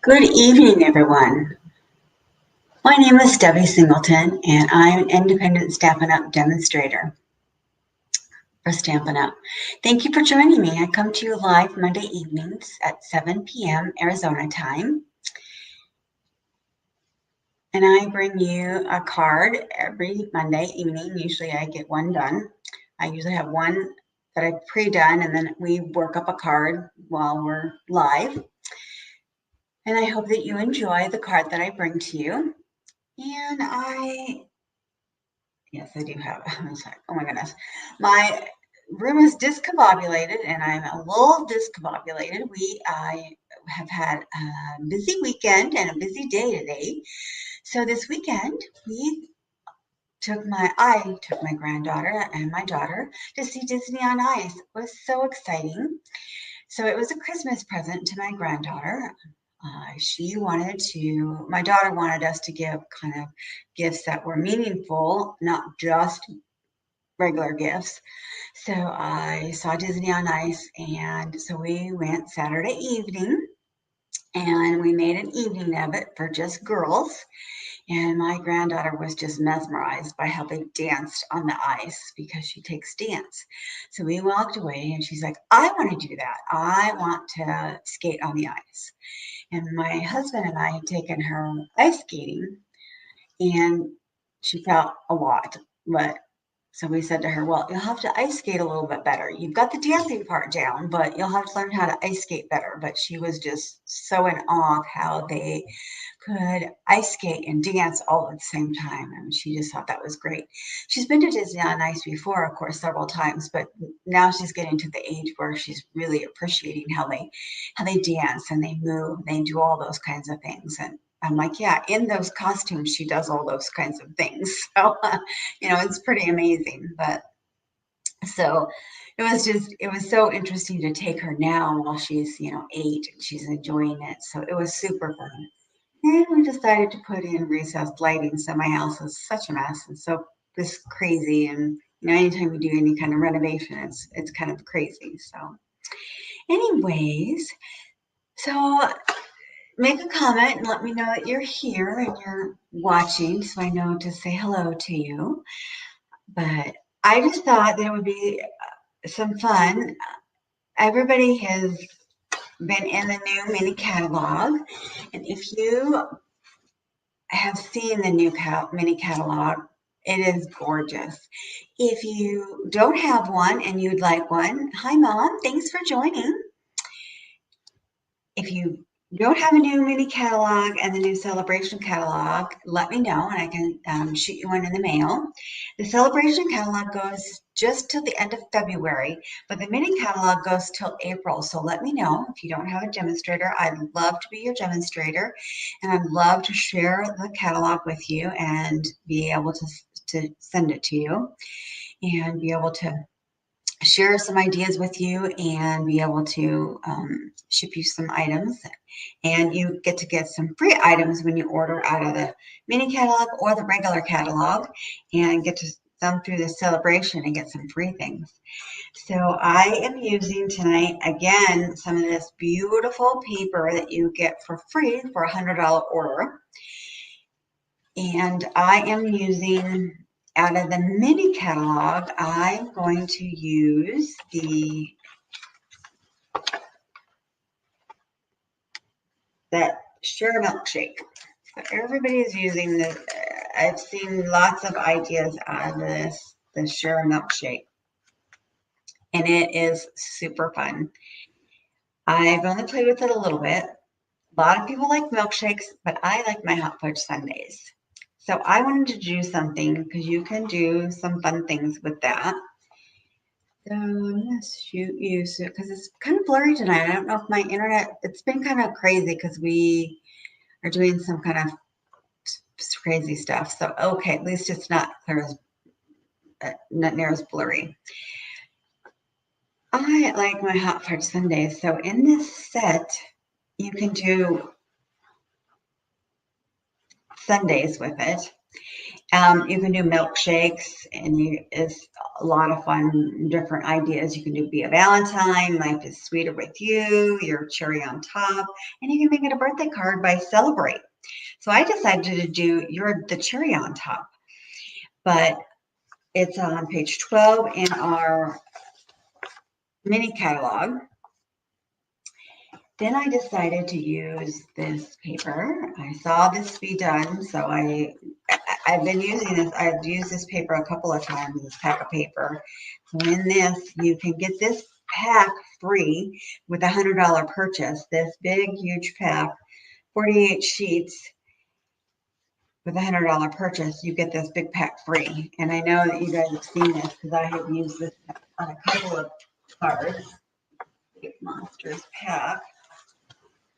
Good evening, everyone. My name is Debbie Singleton, and I'm an independent Stampin' Up! Demonstrator for Stampin' Up! Thank you for joining me. I come to you live Monday evenings at 7 p.m. Arizona time, and I bring you a card every Monday evening. Usually I get one done. I usually have one that I've pre-done, and then we work up a card while we're live. And I hope that you enjoy the card that I bring to you. And yes, I do have, I'm sorry, oh my goodness. My room is discombobulated and I'm a little discombobulated. I have had a busy weekend and a busy day today. So this weekend, I took my granddaughter and my daughter to see Disney on Ice. It was so exciting. So it was a Christmas present to my granddaughter. My daughter wanted us to give kind of gifts that were meaningful, not just regular gifts. So I saw Disney on Ice, and so we went Saturday evening, and we made an evening of it for just girls. And my granddaughter was just mesmerized by how they danced on the ice because she takes dance. So we walked away and she's like, I want to do that. I want to skate on the ice. And my husband and I had taken her ice skating and she felt a lot, but so we said to her, well, you'll have to ice skate a little bit better. You've got the dancing part down, but you'll have to learn how to ice skate better. But she was just so in awe of how they could ice skate and dance all at the same time. And she just thought that was great. She's been to Disney on Ice before, of course, several times, but now she's getting to the age where she's really appreciating how they dance and they move, and they do all those kinds of things. And I'm like, yeah, in those costumes, she does all those kinds of things. So, it's pretty amazing. But so it was so interesting to take her now while she's, 8 and she's enjoying it. So it was super fun. And we decided to put in recessed lighting. So my house is such a mess and so this crazy. And, anytime we do any kind of renovation, it's kind of crazy. So anyways, so make a comment and let me know that you're here and you're watching so I know to say hello to you. But I just thought there would be some fun. Everybody has been in the new mini catalog, and if you have seen the new mini catalog, it is gorgeous. If you don't have one and you'd like one, hi Mom, thanks for joining. If you don't have a new mini catalog and the new celebration catalog, let me know and I can shoot you one in the mail. The celebration catalog goes just till the end of February, but the mini catalog goes till April. So let me know if you don't have a demonstrator. I'd love to be your demonstrator and I'd love to share the catalog with you and be able to send it to you and be able to share some ideas with you and be able to ship you some items. And you get to get some free items when you order out of the mini catalog or the regular catalog and get to thumb through the celebration and get some free things. So I am using tonight, again, some of this beautiful paper that you get for free for a $100 order. And I am using, out of the mini catalog, I'm going to use that Sure Milkshake. So everybody is using this. I've seen lots of ideas on the Sure Milkshake. And it is super fun. I've only played with it a little bit. A lot of people like milkshakes, but I like my hot fudge sundaes. So I wanted to do something because you can do some fun things with that. So I'm going to shoot you because it's kind of blurry tonight. I don't know if my internet, it's been kind of crazy because we are doing some kind of crazy stuff. So, okay, at least it's not clear as, not near as blurry. I like my hot fudge sundaes. So in this set, you can do sundaes with it. You can do milkshakes, and it's a lot of fun, different ideas. You can do Be a Valentine, Life is Sweeter with You, your cherry on top, and you can make it a birthday card by Celebrate. So I decided to do the cherry on top, but it's on page 12 in our mini catalog. Then I decided to use this paper. I saw this be done, so I've been using this. I've used this paper a couple of times, this pack of paper. So in this, you can get this pack free with a $100 purchase. This big, huge pack, 48 sheets with a $100 purchase, you get this big pack free. And I know that you guys have seen this because I have used this on a couple of cards. Monsters pack.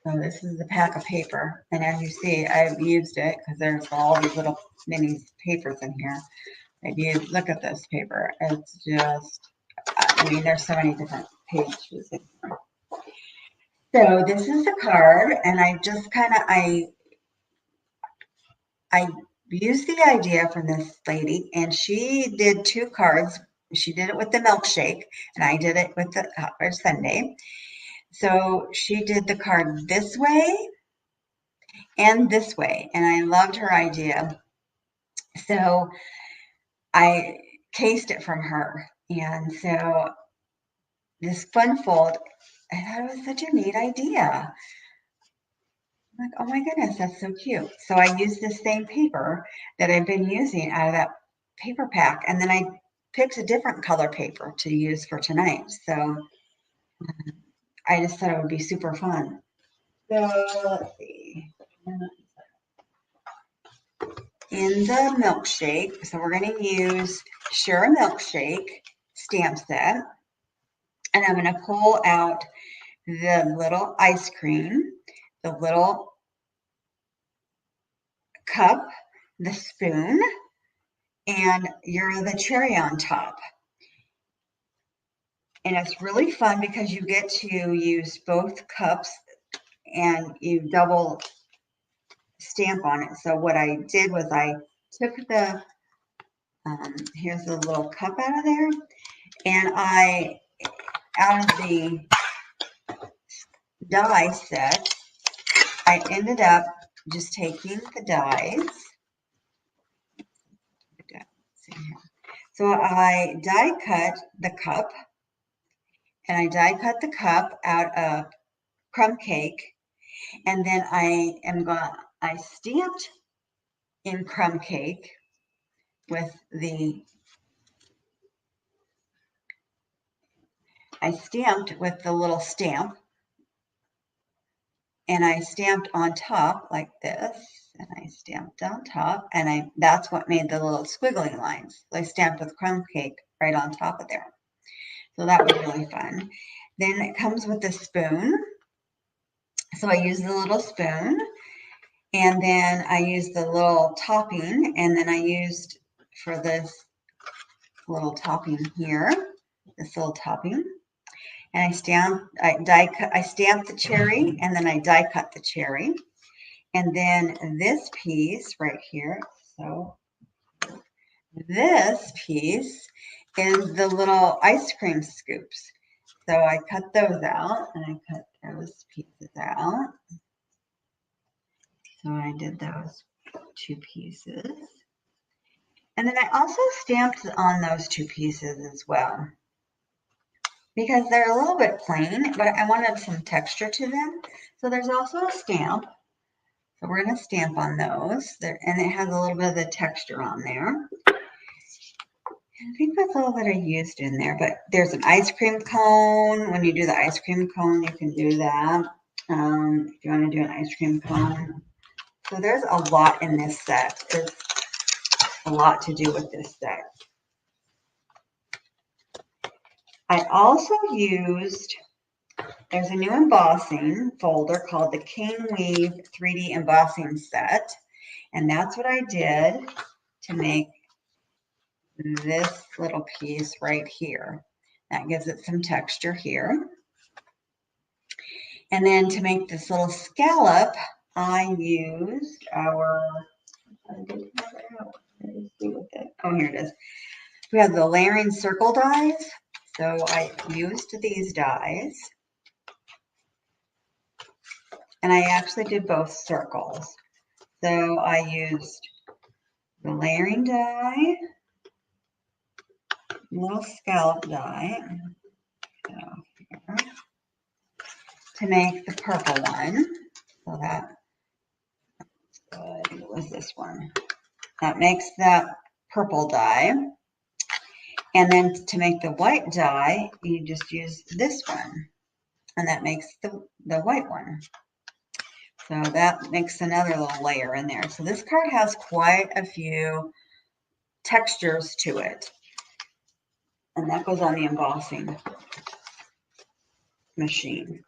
So this is the pack of paper, and as you see, I've used it because there's all these little mini papers in here. Look at this paper. It's just, I mean, there's so many different pages in here. So this is the card, and I just kind of, I used the idea from this lady, and she did 2 cards. She did it with the milkshake, and I did it with the sundae. So she did the card this way and this way, and I loved her idea. So I cased it from her, and so this fun fold, I thought it was such a neat idea. I'm like, oh my goodness, that's so cute. So I used the same paper that I've been using out of that paper pack, and then I picked a different color paper to use for tonight. So I just thought it would be super fun. So let's see. In the milkshake, so we're going to use Share a Milkshake stamp set, and I'm going to pull out the little ice cream, the little cup, the spoon, and the cherry on top. And it's really fun because you get to use both cups and you double stamp on it. So what I did was I took the, here's the little cup out of there, and out of the die set, I ended up just taking the dies. So I die cut the cup, and I die cut the cup out of crumb cake, and then I stamped in crumb cake with I stamped with the little stamp, and I stamped on top like this, and I stamped on top, and that's what made the little squiggly lines. I stamped with crumb cake right on top of there. So that was really fun. Then it comes with a spoon. So I used the little spoon, and then I used the little topping, and then I used for this little topping here, this little topping. And I stamped the cherry, and then I die cut the cherry. And then this piece right here, so this piece is the little ice cream scoops. So I cut those out, and I cut those pieces out. So I did those 2 pieces. And then I also stamped on those 2 pieces as well, because they're a little bit plain, but I wanted some texture to them. So there's also a stamp. So we're going to stamp on those, and it has a little bit of the texture on there. I think that's all that I used in there, but there's an ice cream cone. When you do the ice cream cone, you can do that. If you want to do an ice cream cone. So there's a lot in this set. There's a lot to do with this set. I also used, there's a new embossing folder called the King Weave 3D Embossing Set. And that's what I did to make this little piece right here. That gives it some texture here. And then to make this little scallop, I used Let's see what that, oh, here it is. We have the layering circle dies. So I used these dies. And I actually did both circles. So I used the layering die, little scallop die, to make the purple one. So that, it was this one. That makes that purple die. And then to make the white die, you just use this one. And that makes the white one. So that makes another little layer in there. So this card has quite a few textures to it. And that goes on the embossing machine.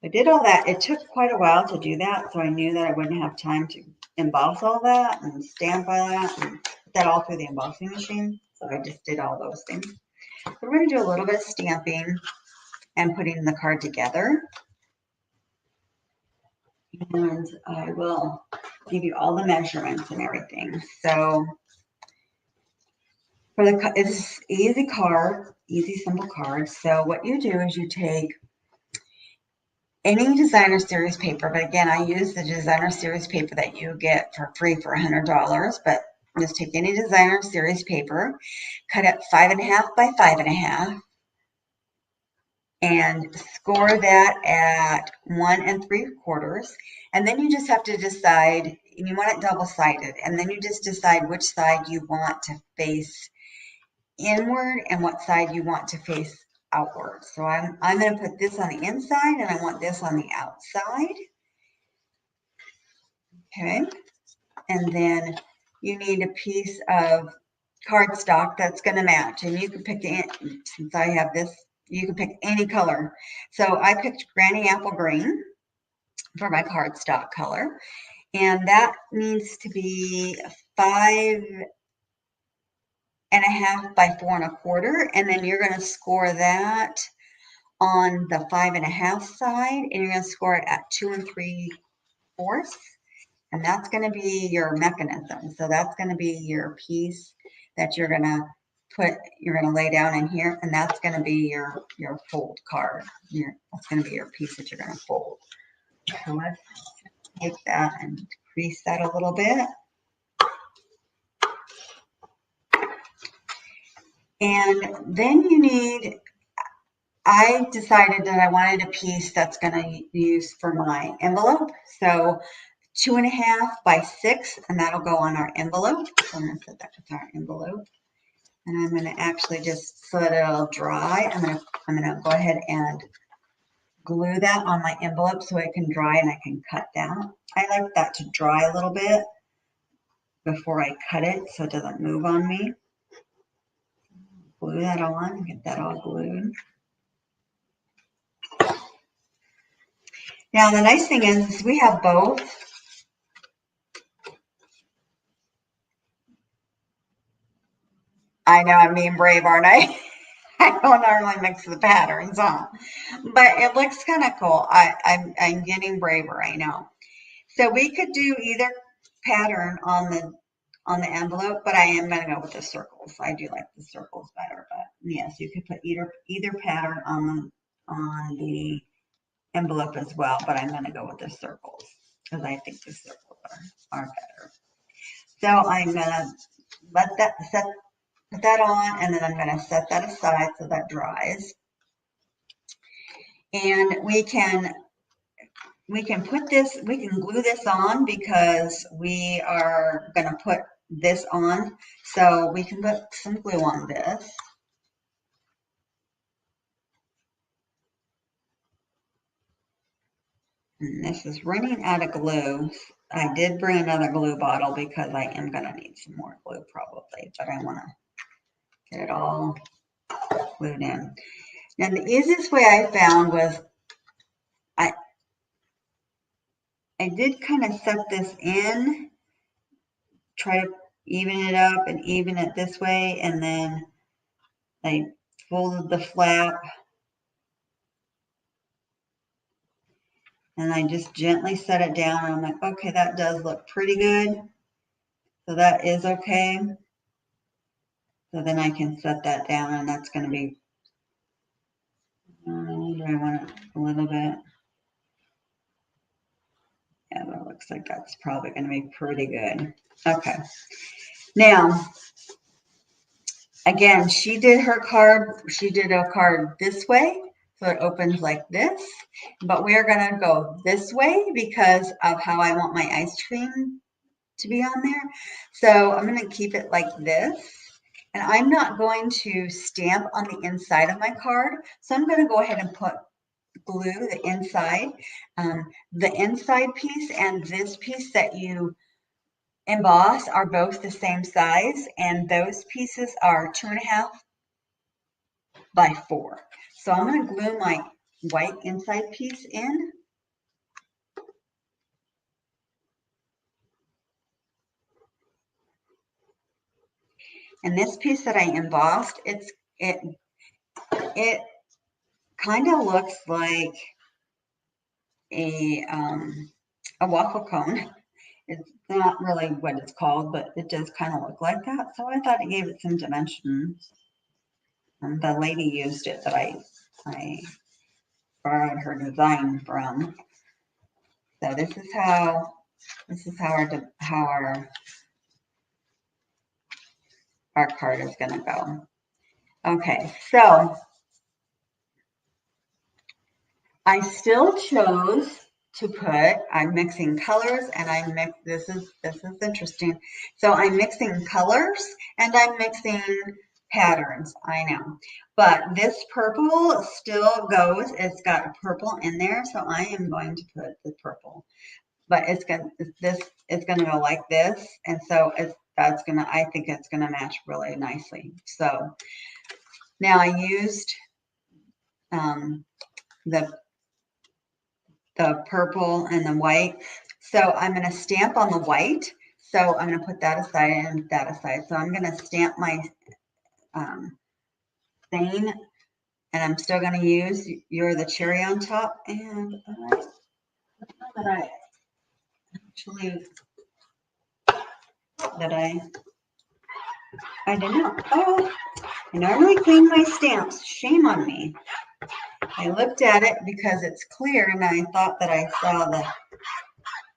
I did all that. It took quite a while to do that, so I knew that I wouldn't have time to emboss all that and stamp all that and put that all through the embossing machine. So I just did all those things. So we're going to do a little bit of stamping and putting the card together. And I will give you all the measurements and everything. So for the, it's easy card, easy simple card. So what you do is you take any designer series paper, but again, I use the designer series paper that you get for free for $100, but just take any designer series paper, cut it 5.5 by 5.5, and score that at 1 3/4. And then you just have to decide, and you want it double-sided, and then you just decide which side you want to face inward and what side you want to face outward. So I'm going to put this on the inside and I want this on the outside. Okay. And then you need a piece of cardstock that's going to match. And you can pick since I have this, you can pick any color. So I picked Granny Apple Green for my cardstock color. And that needs to be 5.5 by 4.25. And then you're going to score that on the 5.5 side, and you're going to score it at 2 3/4, and that's going to be your mechanism. So that's going to be your piece that you're going to lay down in here, and that's going to be your fold card. That's going to be your piece that you're going to fold. So let's take that and crease that a little bit. And then you need, I decided that I wanted a piece that's going to use for my envelope. So 2.5 by 6, and that'll go on our envelope. So I'm going to set that with our envelope. And I'm going to actually just, so that it'll dry, I'm going to go ahead and glue that on my envelope so it can dry and I can cut that. I like that to dry a little bit before I cut it so it doesn't move on me. Glue that on, get that all glued. Now the nice thing is we have both. I know I'm being brave, aren't I? I don't normally mix the patterns on, but it looks kind of cool. I'm getting braver, I know. So we could do either pattern on the envelope, but I am going to go with the circles. I do like the circles better, but yes, you could put either pattern on the envelope as well, but I'm going to go with the circles because I think the circles are better. So I'm going to put that on, and then I'm going to set that aside so that dries. And we can put this, we can glue this on because we are going to put this on. So we can put some glue on this. And this is running out of glue. I did bring another glue bottle because I am going to need some more glue probably, but I want to get it all glued in. Now the easiest way I found was I did kind of set this in, try to even it up and even it this way, and then I folded the flap and I just gently set it down. And I'm like, okay, that does look pretty good. So that is okay. So then I can set that down, and that's going to be, do I want it a little bit? Yeah, that looks like that's probably going to be pretty good. Okay. Now, again, she did her card, she did a card this way, so it opens like this, but we're going to go this way because of how I want my ice cream to be on there. So I'm going to keep it like this. And I'm not going to stamp on the inside of my card. So I'm going to go ahead and put glue the inside. The inside piece and this piece that you emboss are both the same size. And those pieces are 2.5 by 4. So I'm going to glue my white inside piece in. And this piece that I embossed, it kind of looks like a waffle cone. It's not really what it's called, but it does kind of look like that. So I thought it gave it some dimensions. And the lady used it that I borrowed her design from. So this is how our card is going to go. Okay, so I still chose to put, I'm mixing colors and this is interesting. So I'm mixing colors and I'm mixing patterns, I know. But this purple still goes, it's got purple in there, so I am going to put the purple. But it's gonna go like this, and so I think it's gonna match really nicely. So now I used the purple and the white. So I'm going to stamp on the white. So I'm going to put that aside and that aside. So I'm going to stamp my stain, and I'm still going to use You're the Cherry on top. And I did not. Oh, I normally clean my stamps. Shame on me. I looked at it because it's clear, and I thought that I saw the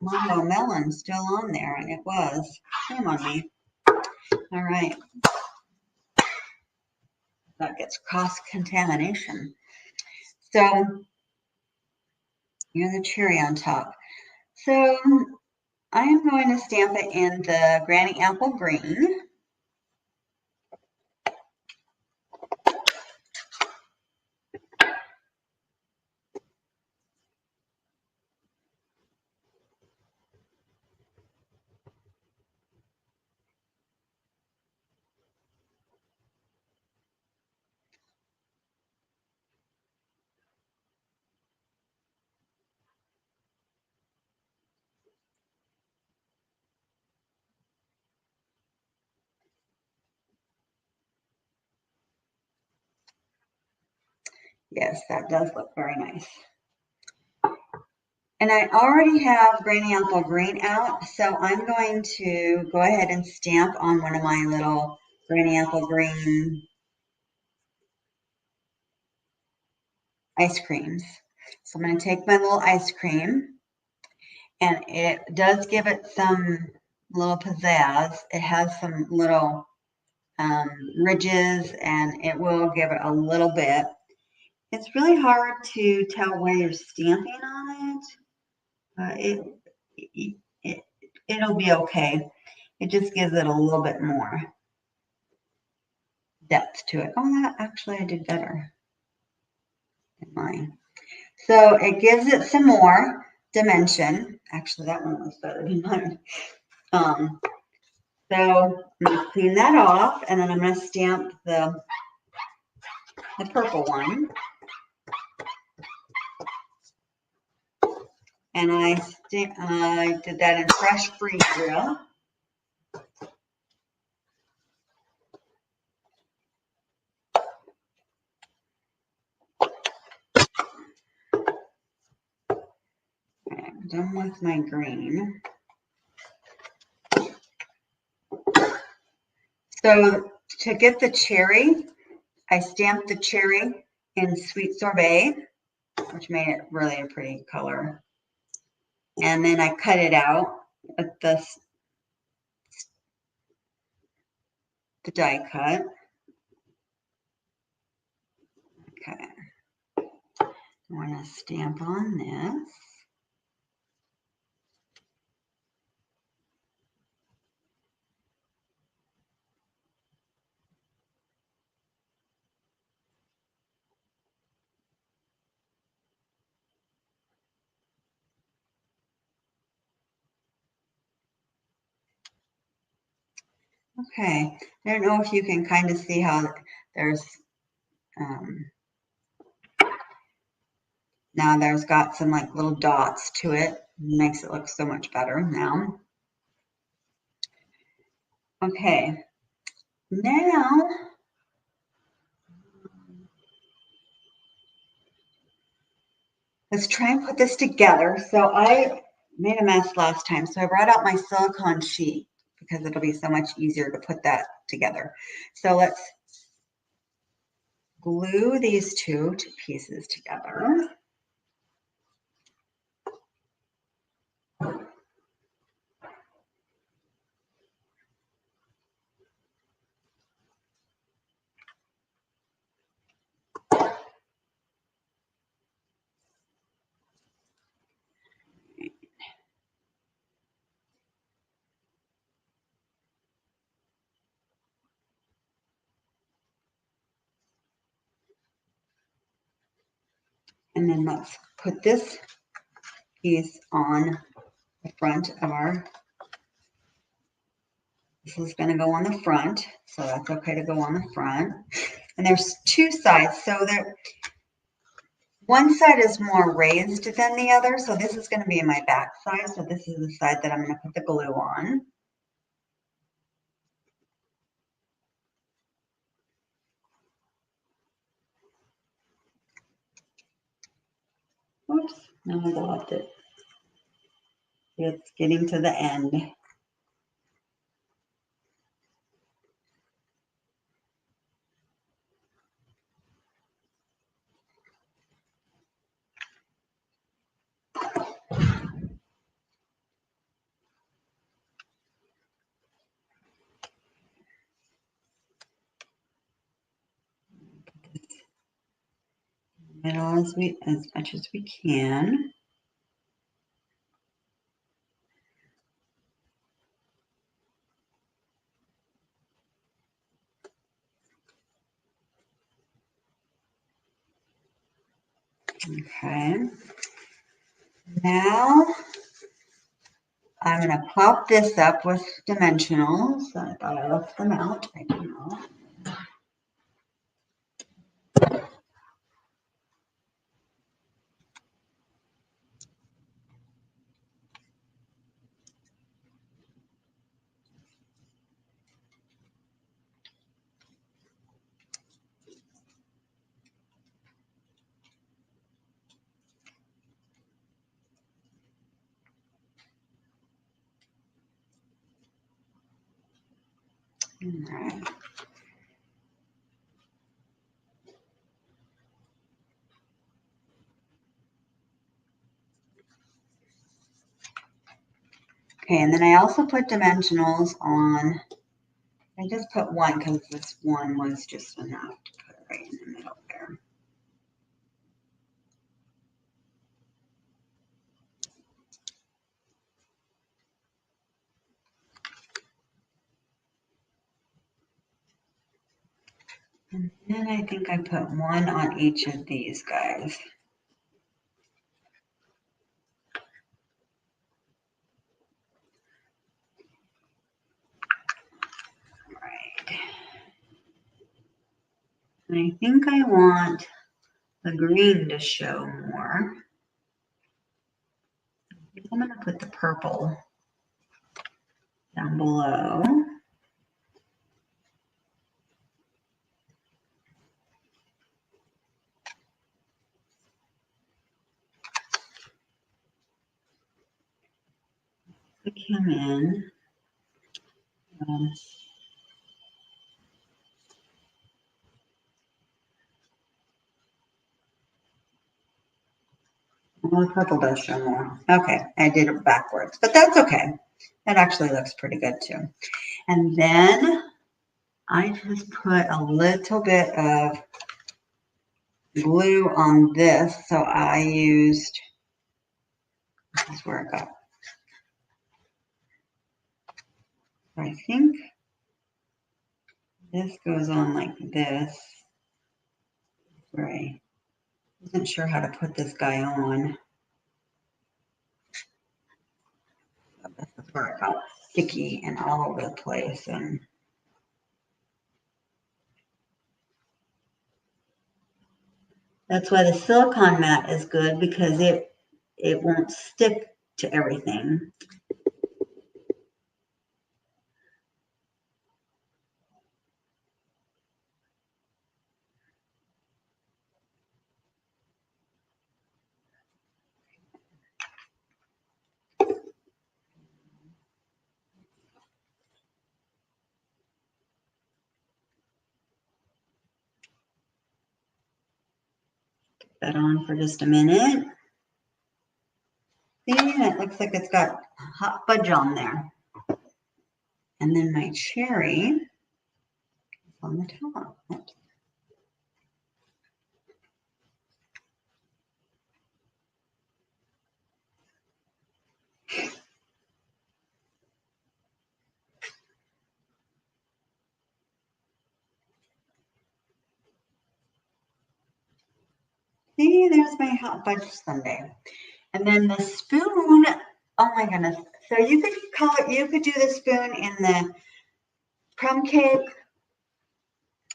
mango melon still on there, and it was. Shame on me. All right. That gets cross-contamination. So You're the Cherry on top. So I am going to stamp it in the Granny Apple Green. Yes, that does look very nice. And I already have Granny Apple Green out, so I'm going to go ahead and stamp on one of my little Granny Apple Green ice creams. So I'm going to take my little ice cream, and it does give it some little pizzazz. It has some little ridges, and it will give it a little bit. It's really hard to tell where you're stamping on it. It'll be okay. It just gives it a little bit more depth to it. Oh, actually I did better than mine. So it gives it some more dimension. Actually, that one was better than mine. So I'm going to clean that off, and then I'm going to stamp the purple one. And I did that in Fresh Free Grill. I'm done with my green. So to get the cherry, I stamped the cherry in Sweet Sorbet, which made it really a pretty color. And then I cut it out with the die cut. Okay. I want to stamp on this. Okay, I don't know if you can kind of see how there's, now there's got some like little dots to it. Makes it look so much better now. Okay, now let's try and put this together. So I made a mess last time, so I brought out my silicone sheet because it'll be so much easier to put that together. So let's glue these two pieces together. And then let's put this piece on the front of our, this is going to go on the front, so that's okay to go on the front. And there's two sides, so there, one side is more raised than the other, so this is going to be my back side, so this is the side that I'm going to put the glue on. Oops, now I lost it. It's getting to the end. Middle as much as we can. Okay. Now I'm going to pop this up with dimensionals. I thought I left them out. I do not. All right. Okay, and then I also put dimensionals on. I just put one because this one was just enough to put right in the middle there. And then I think I put one on each of these guys. All right. And I think I want the green to show more. I'm going to put the purple down below. Put him in. Well, the purple does show more. Okay, I did it backwards, but that's okay. That actually looks pretty good too. And then I just put a little bit of glue on this. So I used, this is where it got, I think this goes on like this. Where I wasn't sure how to put this guy on. So this is where it got sticky and all over the place. And that's why the silicone mat is good, because it won't stick to everything. That on for just a minute. See, it looks like it's got hot fudge on there. And then my cherry is on the top. Oops. See, there's my hot fudge sundae. And then the spoon, oh my goodness. So you could you could do the spoon in the crumb cake.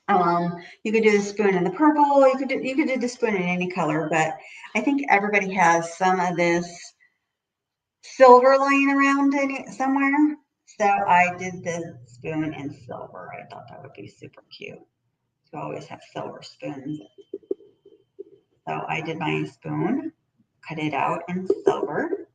You could do the spoon in the purple. You could do the spoon in any color, but I think everybody has some of this silver lying around in it somewhere. So I did the spoon in silver. I thought that would be super cute to always have silver spoons. So I did my spoon, cut it out in silver.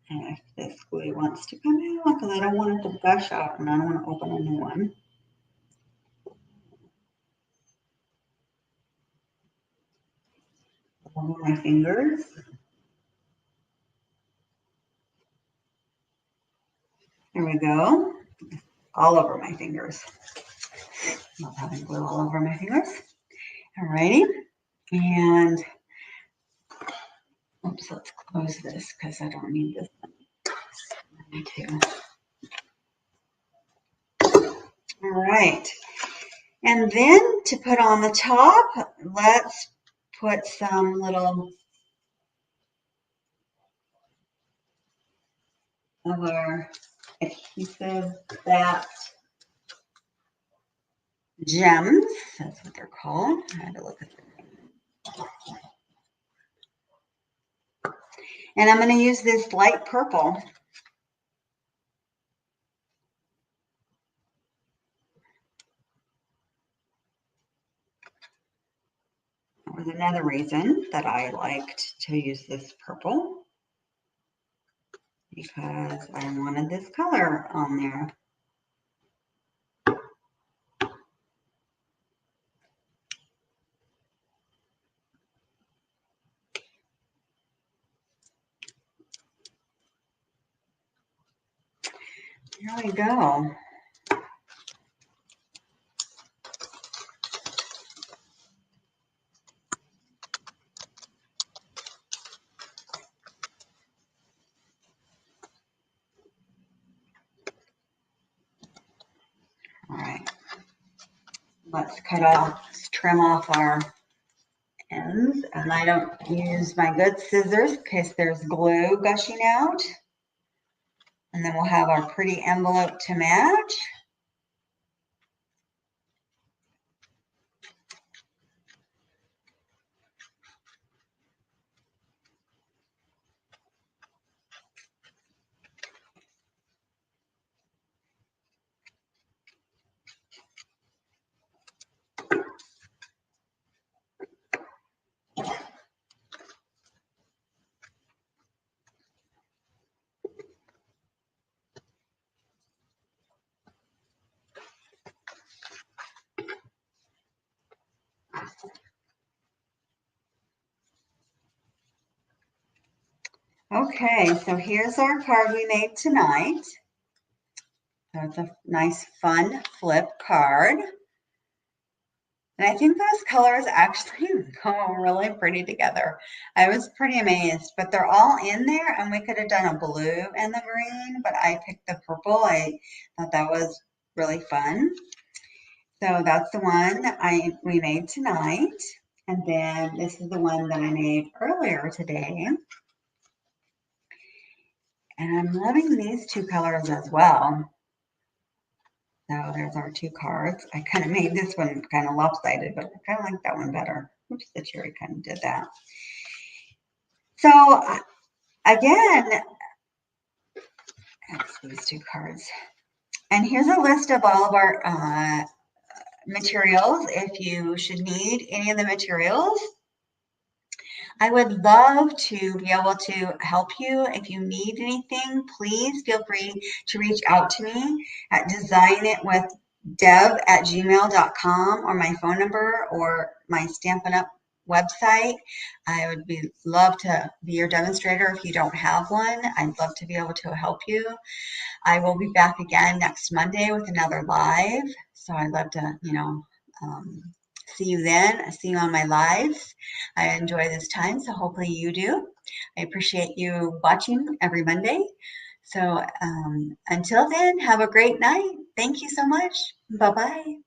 And if this glue wants to come out, because I don't want it to gush out and I don't want to open a new one. Over my fingers. There we go. All over my fingers. Not having glue all over my fingers. Alrighty. And oops, let's close this because I don't need this. I need to. All right. And then to put on the top, let's put some little of our adhesive that gems, that's what they're called. I had to look at them. And I'm going to use this light purple. That was another reason that I liked to use this purple, because I wanted this color on there. Here we go. All right. Let's trim off our ends. And I don't use my good scissors in case there's glue gushing out. And then we'll have our pretty envelope to match. Okay, so here's our card we made tonight. So it's a nice, fun flip card. And I think those colors actually go really pretty together. I was pretty amazed, but they're all in there, and we could have done a blue and the green, but I picked the purple. I thought that was really fun. So that's the one we made tonight. And then this is the one that I made earlier today. And I'm loving these two colors as well. So there's our two cards. I kind of made this one kind of lopsided, but I kind of like that one better. Oops, the cherry kind of did that. So again, that's these two cards. And here's a list of all of our materials. If you should need any of the materials, I would love to be able to help you. If you need anything, please feel free to reach out to me at designitwithdeb@gmail.com, or my phone number, or my Stampin' Up! Website. I would love to be your demonstrator if you don't have one. I'd love to be able to help you. I will be back again next Monday with another live. So I'd love to, see you then. See you on my lives. I enjoy this time, so hopefully you do. I appreciate you watching every Monday. So until then, have a great night. Thank you so much. Bye-bye.